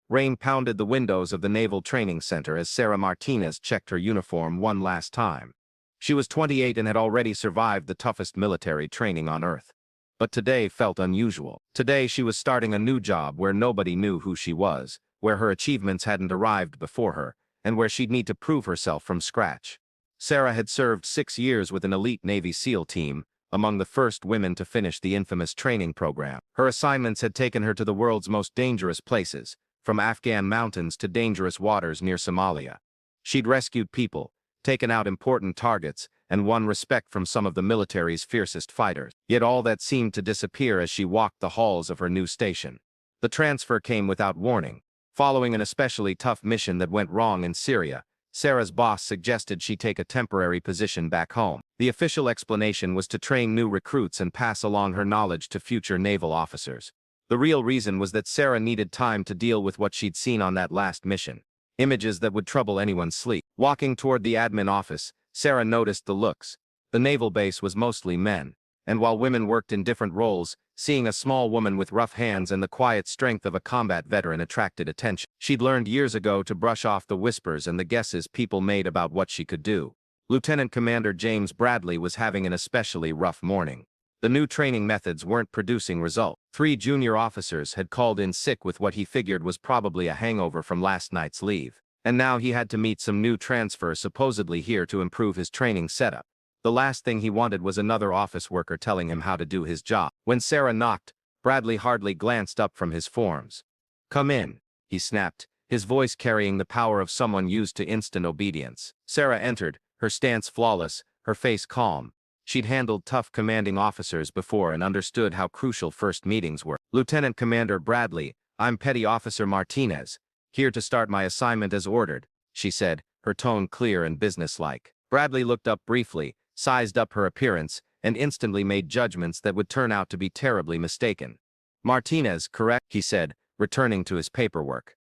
Rain pounded the windows of the Naval Training Center as Sarah Martinez checked her uniform one last time. She was 28 and had already survived the toughest military training on Earth. But today felt unusual. Today she was starting a new job where nobody knew who she was, where her achievements hadn't arrived before her, and where she'd need to prove herself from scratch. Sarah had served 6 years with an elite Navy SEAL team, among the first women to finish the infamous training program. Her assignments had taken her to the world's most dangerous places, from Afghan mountains to dangerous waters near Somalia. She'd rescued people, taken out important targets, and won respect from some of the military's fiercest fighters. Yet all that seemed to disappear as she walked the halls of her new station. The transfer came without warning. Following an especially tough mission that went wrong in Syria, Sarah's boss suggested she take a temporary position back home. The official explanation was to train new recruits and pass along her knowledge to future naval officers. The real reason was that Sarah needed time to deal with what she'd seen on that last mission. Images that would trouble anyone's sleep. Walking toward the admin office, Sarah noticed the looks. The naval base was mostly men, and while women worked in different roles, seeing a small woman with rough hands and the quiet strength of a combat veteran attracted attention. She'd learned years ago to brush off the whispers and the guesses people made about what she could do. Lieutenant Commander James Bradley was having an especially rough morning. The new training methods weren't producing results. 3 junior officers had called in sick with what he figured was probably a hangover from last night's leave, and now he had to meet some new transfers supposedly here to improve his training setup. The last thing he wanted was another office worker telling him how to do his job. When Sarah knocked, Bradley hardly glanced up from his forms. "Come in," he snapped, his voice carrying the power of someone used to instant obedience. Sarah entered, her stance flawless, her face calm. She'd handled tough commanding officers before and understood how crucial first meetings were. "Lieutenant Commander Bradley, I'm Petty Officer Martinez, here to start my assignment as ordered," she said, her tone clear and businesslike. Bradley looked up briefly, sized up her appearance, and instantly made judgments that would turn out to be terribly mistaken. "Martinez, correct?" he said, returning to his paperwork.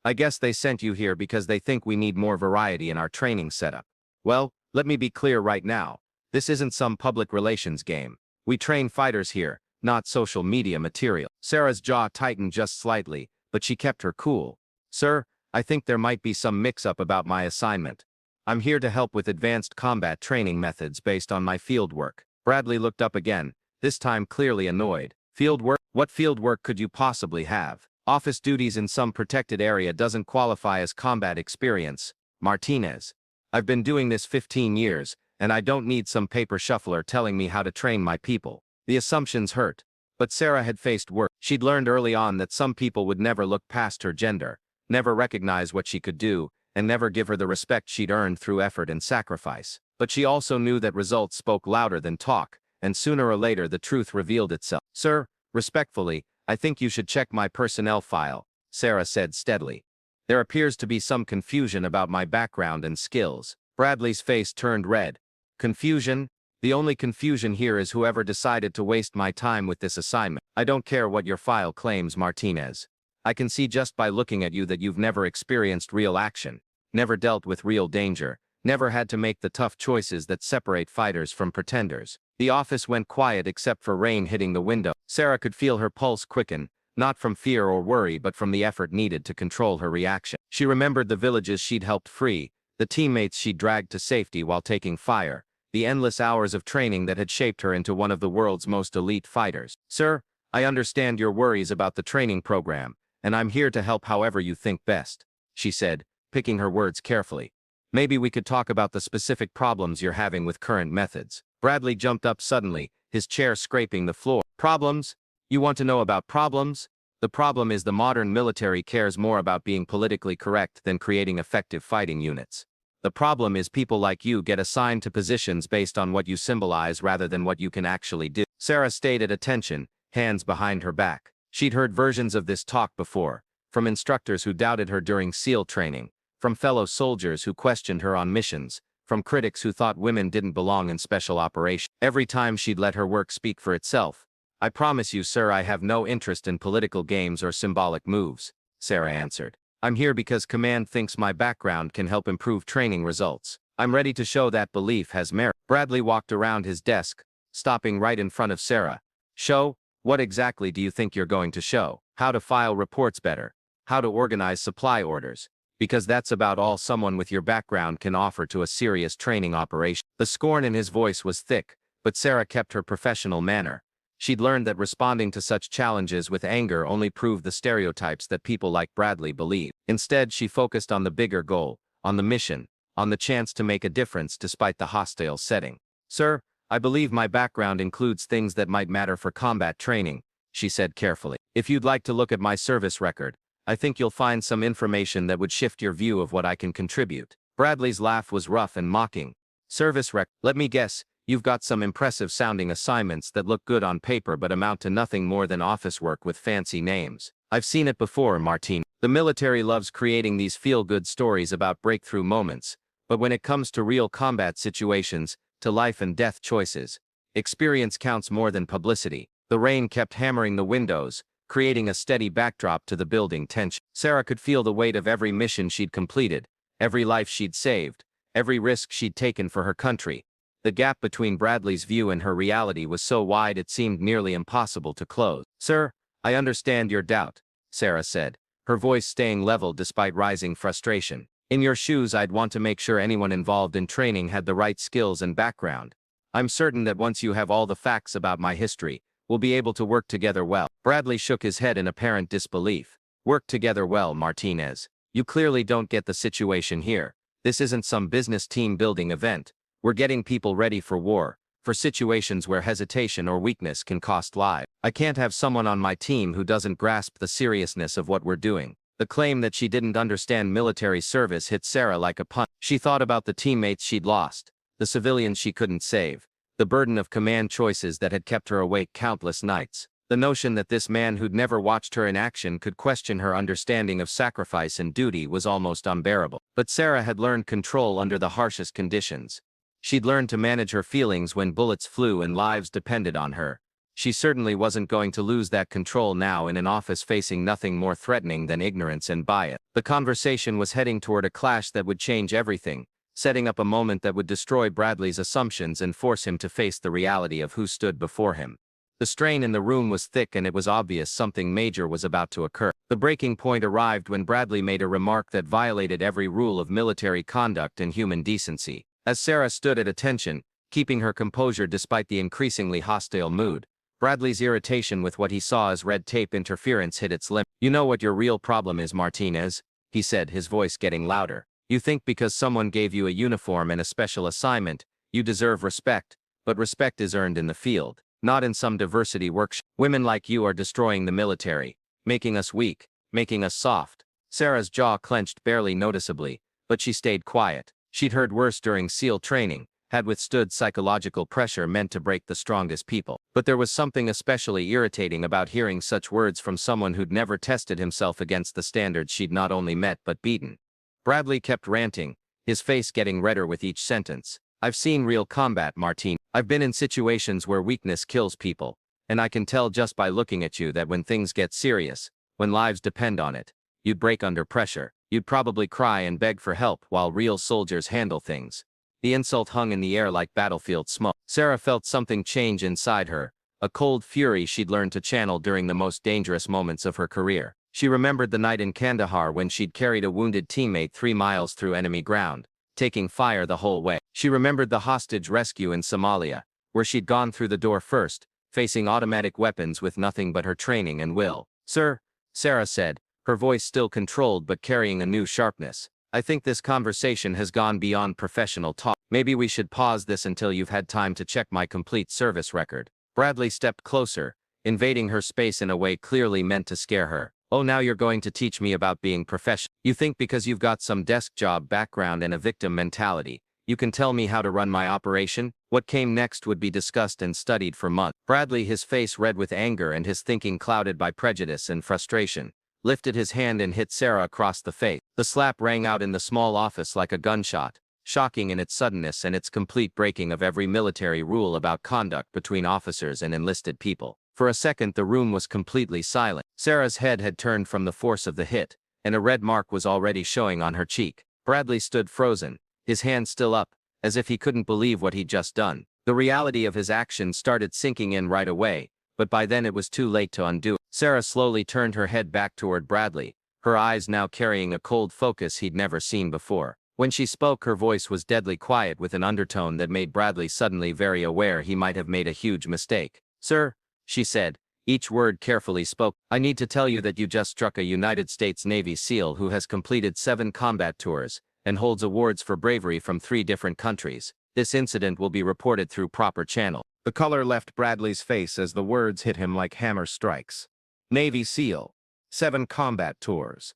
"I guess they sent you here because they think we need more variety in our training setup. Well, let me be clear right now. This isn't some public relations game. We train fighters here, not social media material." Sarah's jaw tightened just slightly, but she kept her cool. "Sir, I think there might be some mix-up about my assignment. I'm here to help with advanced combat training methods based on my field work." Bradley looked up again, this time clearly annoyed. "Field work? What field work could you possibly have? Office duties in some protected area doesn't qualify as combat experience, Martinez. I've been doing this 15 years, and I don't need some paper shuffler telling me how to train my people." The assumptions hurt, but Sarah had faced worse. She'd learned early on that some people would never look past her gender, never recognize what she could do, and never give her the respect she'd earned through effort and sacrifice. But she also knew that results spoke louder than talk, and sooner or later the truth revealed itself. "Sir, respectfully, I think you should check my personnel file," Sarah said steadily. "There appears to be some confusion about my background and skills." Bradley's face turned red. "Confusion? The only confusion here is whoever decided to waste my time with this assignment. I don't care what your file claims, Martinez. I can see just by looking at you that you've never experienced real action, never dealt with real danger, never had to make the tough choices that separate fighters from pretenders." The office went quiet except for rain hitting the window. Sarah could feel her pulse quicken, not from fear or worry but from the effort needed to control her reaction. She remembered the villages she'd helped free, the teammates she'd dragged to safety while taking fire, the endless hours of training that had shaped her into one of the world's most elite fighters. "Sir, I understand your worries about the training program, and I'm here to help however you think best," she said, picking her words carefully. "Maybe we could talk about the specific problems you're having with current methods." Bradley jumped up suddenly, his chair scraping the floor. "Problems? You want to know about problems? The problem is the modern military cares more about being politically correct than creating effective fighting units. The problem is people like you get assigned to positions based on what you symbolize rather than what you can actually do." Sarah stayed at attention, hands behind her back. She'd heard versions of this talk before, from instructors who doubted her during SEAL training, from fellow soldiers who questioned her on missions, from critics who thought women didn't belong in special operations. Every time she'd let her work speak for itself. "I promise you, sir, I have no interest in political games or symbolic moves," Sarah answered. "I'm here because command thinks my background can help improve training results. I'm ready to show that belief has merit." Bradley walked around his desk, stopping right in front of Sarah. "Show? What exactly do you think you're going to show? How to file reports better? how to organize supply orders, because that's about all someone with your background can offer to a serious training operation. The scorn in his voice was thick, but Sarah kept her professional manner. She'd learned that responding to such challenges with anger only proved the stereotypes that people like Bradley believe. Instead, she focused on the bigger goal, on the mission, on the chance to make a difference despite the hostile setting. "Sir, I believe my background includes things that might matter for combat training," she said carefully. "If you'd like to look at my service record, I think you'll find some information that would shift your view of what I can contribute." Bradley's laugh was rough and mocking. "Service record? Let me guess, you've got some impressive-sounding assignments that look good on paper but amount to nothing more than office work with fancy names. I've seen it before, Martine. The military loves creating these feel-good stories about breakthrough moments, but when it comes to real combat situations, to life-and-death choices, experience counts more than publicity." The rain kept hammering the windows, creating a steady backdrop to the building tension. Sarah could feel the weight of every mission she'd completed, every life she'd saved, every risk she'd taken for her country. The gap between Bradley's view and her reality was so wide it seemed nearly impossible to close. "Sir, I understand your doubt," Sarah said, her voice staying level despite rising frustration. "In your shoes, I'd want to make sure anyone involved in training had the right skills and background. I'm certain that once you have all the facts about my history, we'll be able to work together well." Bradley shook his head in apparent disbelief. "Work together well, Martinez. You clearly don't get the situation here. This isn't some business team-building event. We're getting people ready for war, for situations where hesitation or weakness can cost lives. I can't have someone on my team who doesn't grasp the seriousness of what we're doing." The claim that she didn't understand military service hit Sarah like a punch. She thought about the teammates she'd lost, the civilians she couldn't save, the burden of command choices that had kept her awake countless nights. The notion that this man who'd never watched her in action could question her understanding of sacrifice and duty was almost unbearable. But Sarah had learned control under the harshest conditions. She'd learned to manage her feelings when bullets flew and lives depended on her. She certainly wasn't going to lose that control now in an office facing nothing more threatening than ignorance and bias. The conversation was heading toward a clash that would change everything, setting up a moment that would destroy Bradley's assumptions and force him to face the reality of who stood before him. The strain in the room was thick and it was obvious something major was about to occur. The breaking point arrived when Bradley made a remark that violated every rule of military conduct and human decency. As Sarah stood at attention, keeping her composure despite the increasingly hostile mood, Bradley's irritation with what he saw as red tape interference hit its limit. "You know what your real problem is, Martinez," he said, his voice getting louder. "You think because someone gave you a uniform and a special assignment, you deserve respect, but respect is earned in the field, not in some diversity workshop. Women like you are destroying the military, making us weak, making us soft." Sarah's jaw clenched barely noticeably, but she stayed quiet. She'd heard worse during SEAL training, had withstood psychological pressure meant to break the strongest people. But there was something especially irritating about hearing such words from someone who'd never tested himself against the standards she'd not only met but beaten. Bradley kept ranting, his face getting redder with each sentence. "I've seen real combat, Martine. I've been in situations where weakness kills people, and I can tell just by looking at you that when things get serious, when lives depend on it, you'd break under pressure. You'd probably cry and beg for help while real soldiers handle things." The insult hung in the air like battlefield smoke. Sarah felt something change inside her, a cold fury she'd learned to channel during the most dangerous moments of her career. She remembered the night in Kandahar when she'd carried a wounded teammate 3 miles through enemy ground, taking fire the whole way. She remembered the hostage rescue in Somalia, where she'd gone through the door first, facing automatic weapons with nothing but her training and will. "Sir," Sarah said, her voice still controlled but carrying a new sharpness, "I think this conversation has gone beyond professional talk. Maybe we should pause this until you've had time to check my complete service record." Bradley stepped closer, invading her space in a way clearly meant to scare her. "Oh, now you're going to teach me about being professional. You think because you've got some desk job background and a victim mentality, you can tell me how to run my operation?" What came next would be discussed and studied for months. Bradley, his face red with anger and his thinking clouded by prejudice and frustration, lifted his hand and hit Sarah across the face. The slap rang out in the small office like a gunshot, shocking in its suddenness and its complete breaking of every military rule about conduct between officers and enlisted people. For a second the room was completely silent. Sarah's head had turned from the force of the hit, and a red mark was already showing on her cheek. Bradley stood frozen, his hand still up, as if he couldn't believe what he'd just done. The reality of his actions started sinking in right away, but by then it was too late to undo it. Sarah slowly turned her head back toward Bradley, her eyes now carrying a cold focus he'd never seen before. When she spoke, her voice was deadly quiet with an undertone that made Bradley suddenly very aware he might have made a huge mistake. "Sir," she said, each word carefully spoken, "I need to tell you that you just struck a United States Navy SEAL who has completed 7 combat tours and holds awards for bravery from 3 different countries. This incident will be reported through proper channel." The color left Bradley's face as the words hit him like hammer strikes. Navy SEAL. 7 combat tours.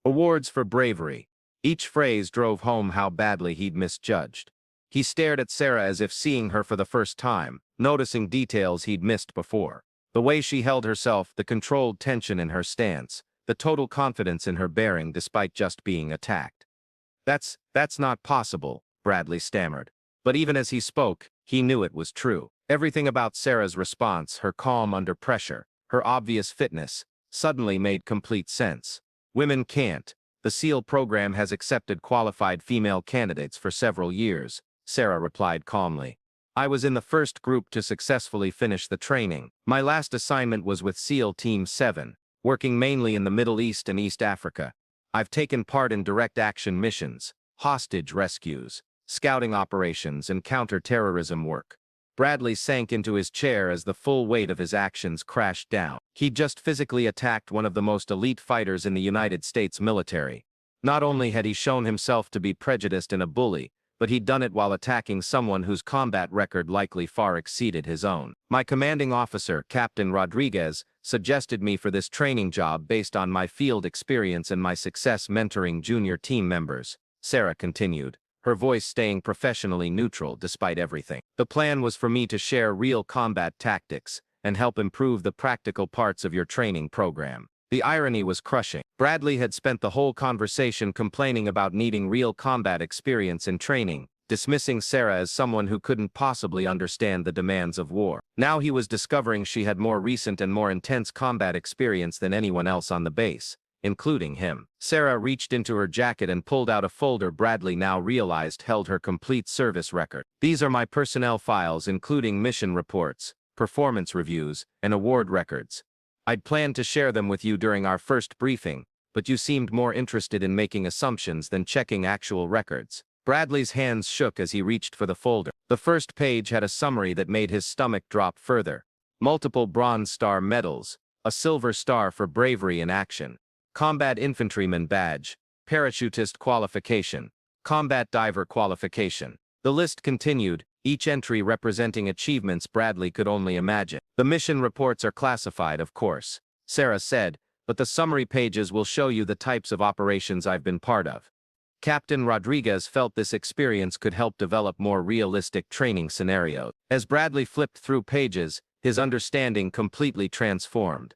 Awards for bravery. Each phrase drove home how badly he'd misjudged. He stared at Sarah as if seeing her for the first time, noticing details he'd missed before. The way she held herself, the controlled tension in her stance, the total confidence in her bearing despite just being attacked. That's not possible," Bradley stammered. But even as he spoke, he knew it was true. Everything about Sarah's response, her calm under pressure, her obvious fitness, suddenly made complete sense. Women can't. The SEAL program has accepted qualified female candidates for several years, Sarah replied calmly. "I was in the first group to successfully finish the training. My last assignment was with SEAL Team 7, working mainly in the Middle East and East Africa. I've taken part in direct action missions, hostage rescues, scouting operations, and counter-terrorism work." Bradley sank into his chair as the full weight of his actions crashed down. He'd just physically attacked one of the most elite fighters in the United States military. Not only had he shown himself to be prejudiced and a bully, but he'd done it while attacking someone whose combat record likely far exceeded his own. "My commanding officer, Captain Rodriguez, suggested me for this training job based on my field experience and my success mentoring junior team members," Sarah continued, her voice staying professionally neutral despite everything. "The plan was for me to share real combat tactics and help improve the practical parts of your training program." The irony was crushing. Bradley had spent the whole conversation complaining about needing real combat experience in training, dismissing Sarah as someone who couldn't possibly understand the demands of war. Now he was discovering she had more recent and more intense combat experience than anyone else on the base, including him. Sarah reached into her jacket and pulled out a folder Bradley now realized held her complete service record. "These are my personnel files, including mission reports, performance reviews, and award records. I'd planned to share them with you during our first briefing, but you seemed more interested in making assumptions than checking actual records." Bradley's hands shook as he reached for the folder. The first page had a summary that made his stomach drop further. Multiple Bronze Star medals, a Silver Star for bravery in action, Combat Infantryman Badge, Parachutist Qualification, Combat Diver Qualification. The list continued, each entry representing achievements Bradley could only imagine. "The mission reports are classified, of course," Sarah said, "but the summary pages will show you the types of operations I've been part of." Captain Rodriguez felt this experience could help develop more realistic training scenarios. As Bradley flipped through pages, his understanding completely transformed.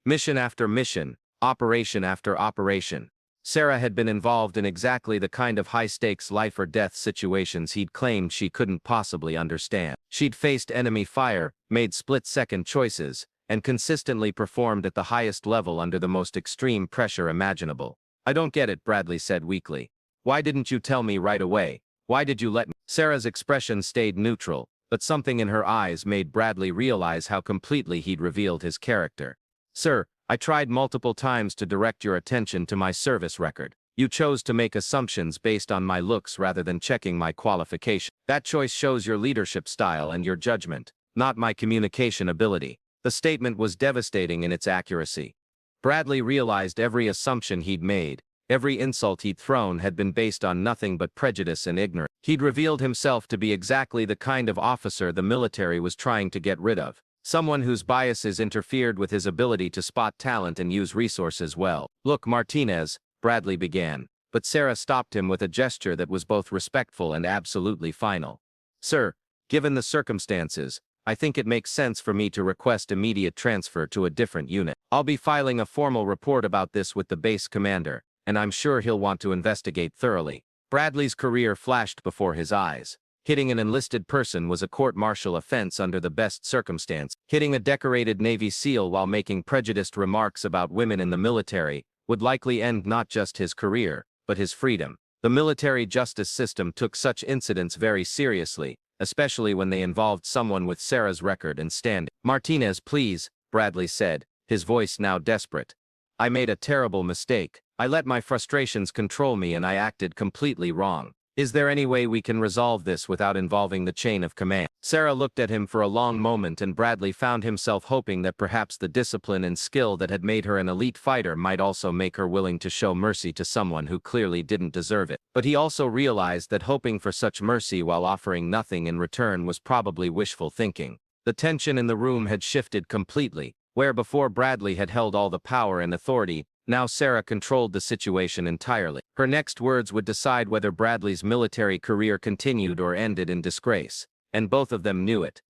Mission after mission, operation after operation. Sarah had been involved in exactly the kind of high-stakes life-or-death situations he'd claimed she couldn't possibly understand. She'd faced enemy fire, made split-second choices, and consistently performed at the highest level under the most extreme pressure imaginable. "I don't get it," Bradley said weakly. "Why didn't you tell me right away? Why did you let me?" Sarah's expression stayed neutral, but something in her eyes made Bradley realize how completely he'd revealed his character. "Sir, I tried multiple times to direct your attention to my service record. You chose to make assumptions based on my looks rather than checking my qualification. That choice shows your leadership style and your judgment, not my communication ability." The statement was devastating in its accuracy. Bradley realized every assumption he'd made, every insult he'd thrown had been based on nothing but prejudice and ignorance. He'd revealed himself to be exactly the kind of officer the military was trying to get rid of. Someone whose biases interfered with his ability to spot talent and use resources well. "Look, Martinez," Bradley began, but Sarah stopped him with a gesture that was both respectful and absolutely final. "Sir, given the circumstances, I think it makes sense for me to request immediate transfer to a different unit. I'll be filing a formal report about this with the base commander, and I'm sure he'll want to investigate thoroughly." Bradley's career flashed before his eyes. Hitting an enlisted person was a court-martial offense under the best circumstance. Hitting a decorated Navy SEAL while making prejudiced remarks about women in the military would likely end not just his career, but his freedom. The military justice system took such incidents very seriously, especially when they involved someone with Sarah's record and standing. "Martinez, please," Bradley said, his voice now desperate. "I made a terrible mistake. I let my frustrations control me and I acted completely wrong. Is there any way we can resolve this without involving the chain of command? Sarah looked at him for a long moment, and Bradley found himself hoping that perhaps the discipline and skill that had made her an elite fighter might also make her willing to show mercy to someone who clearly didn't deserve it. But he also realized that hoping for such mercy while offering nothing in return was probably wishful thinking. The tension in the room had shifted completely. Where before Bradley had held all the power and authority, now Sarah controlled the situation entirely. Her next words would decide whether Bradley's military career continued or ended in disgrace, and both of them knew it.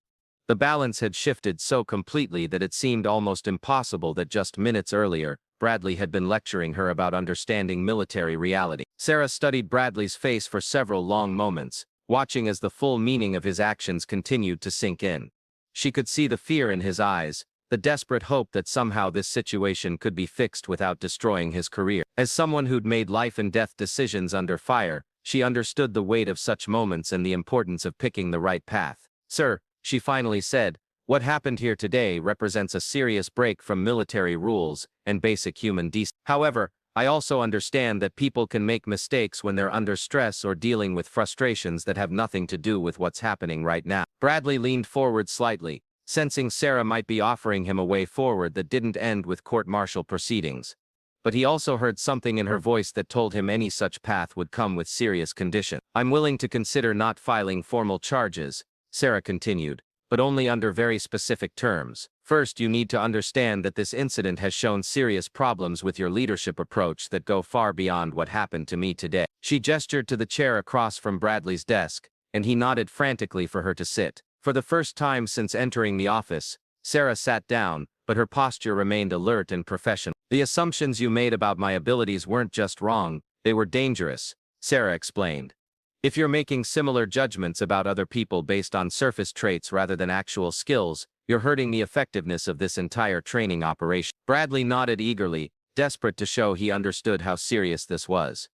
The balance had shifted so completely that it seemed almost impossible that just minutes earlier, Bradley had been lecturing her about understanding military reality. Sarah studied Bradley's face for several long moments, watching as the full meaning of his actions continued to sink in. She could see the fear in his eyes, the desperate hope that somehow this situation could be fixed without destroying his career. As someone who'd made life-and-death decisions under fire, she understood the weight of such moments and the importance of picking the right path. "Sir," she finally said, "what happened here today represents a serious break from military rules and basic human decency. However, I also understand that people can make mistakes when they're under stress or dealing with frustrations that have nothing to do with what's happening right now." Bradley leaned forward slightly, sensing Sarah might be offering him a way forward that didn't end with court-martial proceedings. But he also heard something in her voice that told him any such path would come with serious conditions. "I'm willing to consider not filing formal charges," Sarah continued, "but only under very specific terms. First, you need to understand that this incident has shown serious problems with your leadership approach that go far beyond what happened to me today." She gestured to the chair across from Bradley's desk, and he nodded frantically for her to sit. For the first time since entering the office, Sarah sat down, but her posture remained alert and professional. "The assumptions you made about my abilities weren't just wrong, they were dangerous," Sarah explained. "If you're making similar judgments about other people based on surface traits rather than actual skills, you're hurting the effectiveness of this entire training operation." Bradley nodded eagerly, desperate to show he understood how serious this was.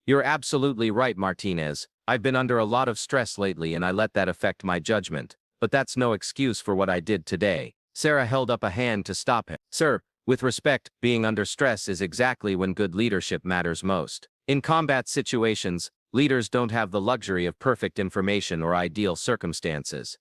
"You're absolutely right, Martinez. I've been under a lot of stress lately and I let that affect my judgment. But that's no excuse for what I did today." Sarah held up a hand to stop him. "Sir, with respect, being under stress is exactly when good leadership matters most. In combat situations, leaders don't have the luxury of perfect information or ideal circumstances.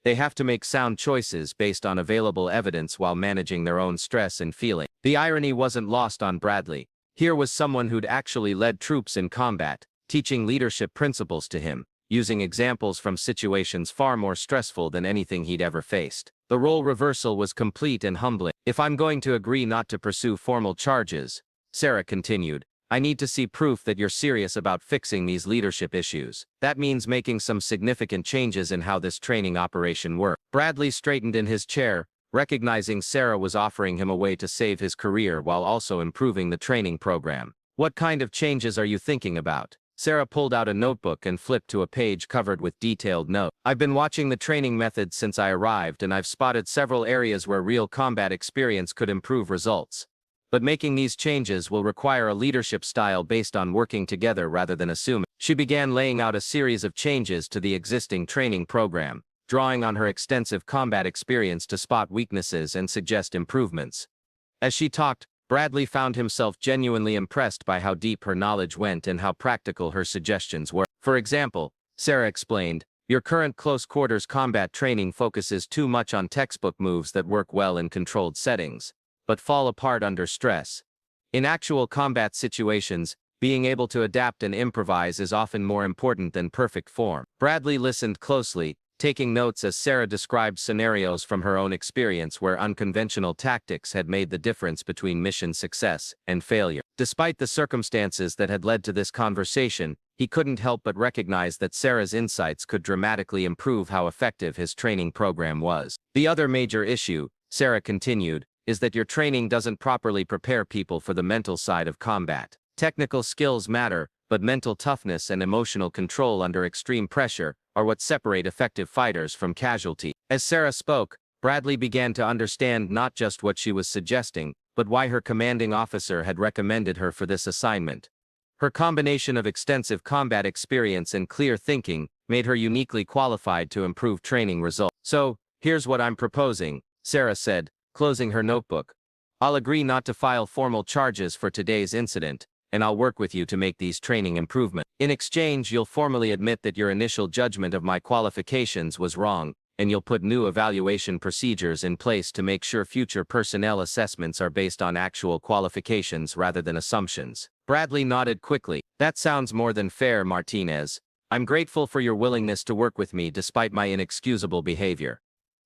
They have to make sound choices based on available evidence while managing their own stress and feeling." The irony wasn't lost on Bradley. Here was someone who'd actually led troops in combat, teaching leadership principles to him, using examples from situations far more stressful than anything he'd ever faced. The role reversal was complete and humbling. "If I'm going to agree not to pursue formal charges," Sarah continued, "I need to see proof that you're serious about fixing these leadership issues. That means making some significant changes in how this training operation works." Bradley straightened in his chair, recognizing Sarah was offering him a way to save his career while also improving the training program. "What kind of changes are you thinking about?" Sarah pulled out a notebook and flipped to a page covered with detailed notes. "I've been watching the training methods since I arrived and I've spotted several areas where real combat experience could improve results. But making these changes will require a leadership style based on working together rather than assuming." She began laying out a series of changes to the existing training program, drawing on her extensive combat experience to spot weaknesses and suggest improvements. As she talked, Bradley found himself genuinely impressed by how deep her knowledge went and how practical her suggestions were. "For example," Sarah explained, "your current close-quarters combat training focuses too much on textbook moves that work well in controlled settings, but fall apart under stress. In actual combat situations, being able to adapt and improvise is often more important than perfect form." Bradley listened closely, taking notes as Sarah described scenarios from her own experience where unconventional tactics had made the difference between mission success and failure. Despite the circumstances that had led to this conversation, he couldn't help but recognize that Sarah's insights could dramatically improve how effective his training program was. "The other major issue," Sarah continued, "is that your training doesn't properly prepare people for the mental side of combat. Technical skills matter, but mental toughness and emotional control under extreme pressure are what separate effective fighters from casualties." As Sarah spoke, Bradley began to understand not just what she was suggesting, but why her commanding officer had recommended her for this assignment. Her combination of extensive combat experience and clear thinking made her uniquely qualified to improve training results. "So, here's what I'm proposing," Sarah said, closing her notebook. "I'll agree not to file formal charges for today's incident, and I'll work with you to make these training improvements. In exchange, you'll formally admit that your initial judgment of my qualifications was wrong, and you'll put new evaluation procedures in place to make sure future personnel assessments are based on actual qualifications rather than assumptions. Bradley nodded quickly. That sounds more than fair, Martinez. I'm grateful for your willingness to work with me despite my inexcusable behavior.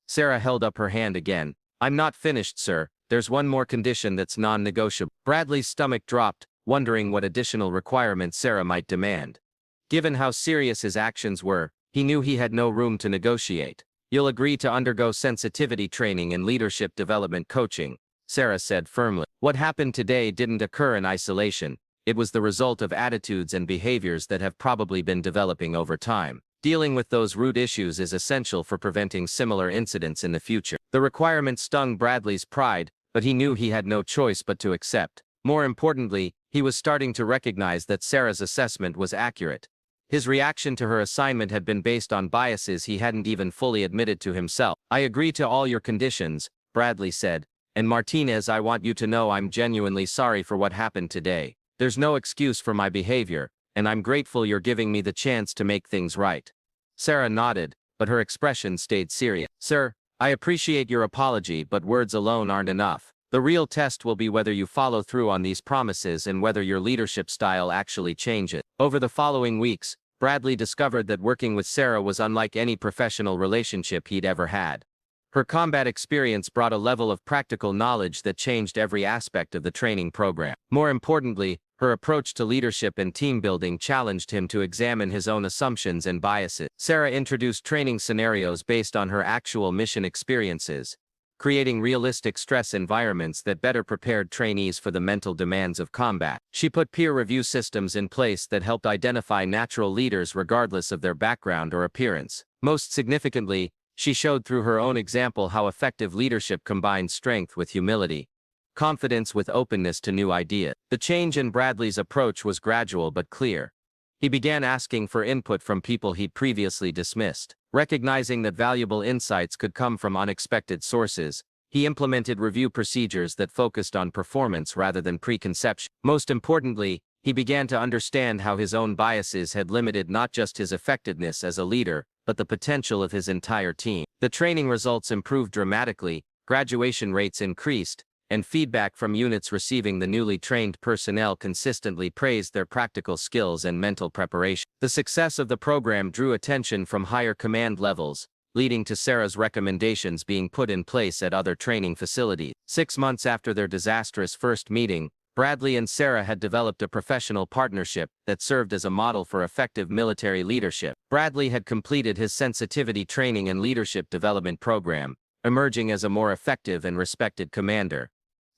Sarah held up her hand again. I'm not finished, sir. There's one more condition that's non-negotiable. Bradley's stomach dropped, wondering what additional requirements Sarah might demand. Given how serious his actions were, he knew he had no room to negotiate. You'll agree to undergo sensitivity training and leadership development coaching, Sarah said firmly. What happened today didn't occur in isolation. It was the result of attitudes and behaviors that have probably been developing over time. Dealing with those root issues is essential for preventing similar incidents in the future. The requirement stung Bradley's pride, but he knew he had no choice but to accept. More importantly, he was starting to recognize that Sarah's assessment was accurate. His reaction to her assignment had been based on biases he hadn't even fully admitted to himself. I agree to all your conditions, Bradley said, and Martinez, I want you to know I'm genuinely sorry for what happened today. There's no excuse for my behavior, and I'm grateful you're giving me the chance to make things right. Sarah nodded, but her expression stayed serious. Sir, I appreciate your apology, but words alone aren't enough. The real test will be whether you follow through on these promises and whether your leadership style actually changes. Over the following weeks, Bradley discovered that working with Sarah was unlike any professional relationship he'd ever had. Her combat experience brought a level of practical knowledge that changed every aspect of the training program. More importantly, her approach to leadership and team building challenged him to examine his own assumptions and biases. Sarah introduced training scenarios based on her actual mission experiences, creating realistic stress environments that better prepared trainees for the mental demands of combat. She put peer review systems in place that helped identify natural leaders regardless of their background or appearance. Most significantly, she showed through her own example how effective leadership combines strength with humility, confidence with openness to new ideas. The change in Bradley's approach was gradual but clear. He began asking for input from people he'd previously dismissed. Recognizing that valuable insights could come from unexpected sources, he implemented review procedures that focused on performance rather than preconception. Most importantly, he began to understand how his own biases had limited not just his effectiveness as a leader, but the potential of his entire team. The training results improved dramatically, graduation rates increased, and feedback from units receiving the newly trained personnel consistently praised their practical skills and mental preparation. The success of the program drew attention from higher command levels, leading to Sarah's recommendations being put in place at other training facilities. 6 months after their disastrous first meeting, Bradley and Sarah had developed a professional partnership that served as a model for effective military leadership. Bradley had completed his sensitivity training and leadership development program, emerging as a more effective and respected commander.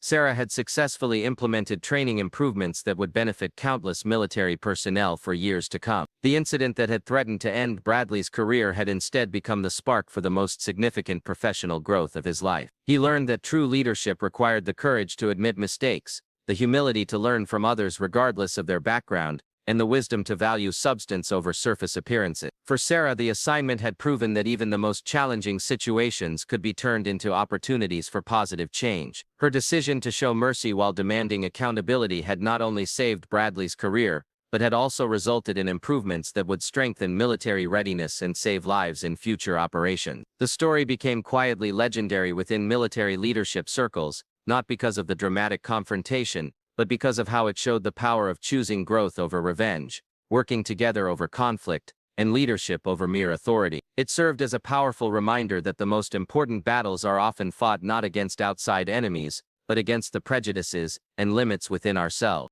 Sarah had successfully implemented training improvements that would benefit countless military personnel for years to come. The incident that had threatened to end Bradley's career had instead become the spark for the most significant professional growth of his life. He learned that true leadership required the courage to admit mistakes, the humility to learn from others regardless of their background, and the wisdom to value substance over surface appearances. For Sarah, the assignment had proven that even the most challenging situations could be turned into opportunities for positive change. Her decision to show mercy while demanding accountability had not only saved Bradley's career, but had also resulted in improvements that would strengthen military readiness and save lives in future operations. The story became quietly legendary within military leadership circles, not because of the dramatic confrontation, but because of how it showed the power of choosing growth over revenge, working together over conflict, and leadership over mere authority. It served as a powerful reminder that the most important battles are often fought not against outside enemies, but against the prejudices and limits within ourselves.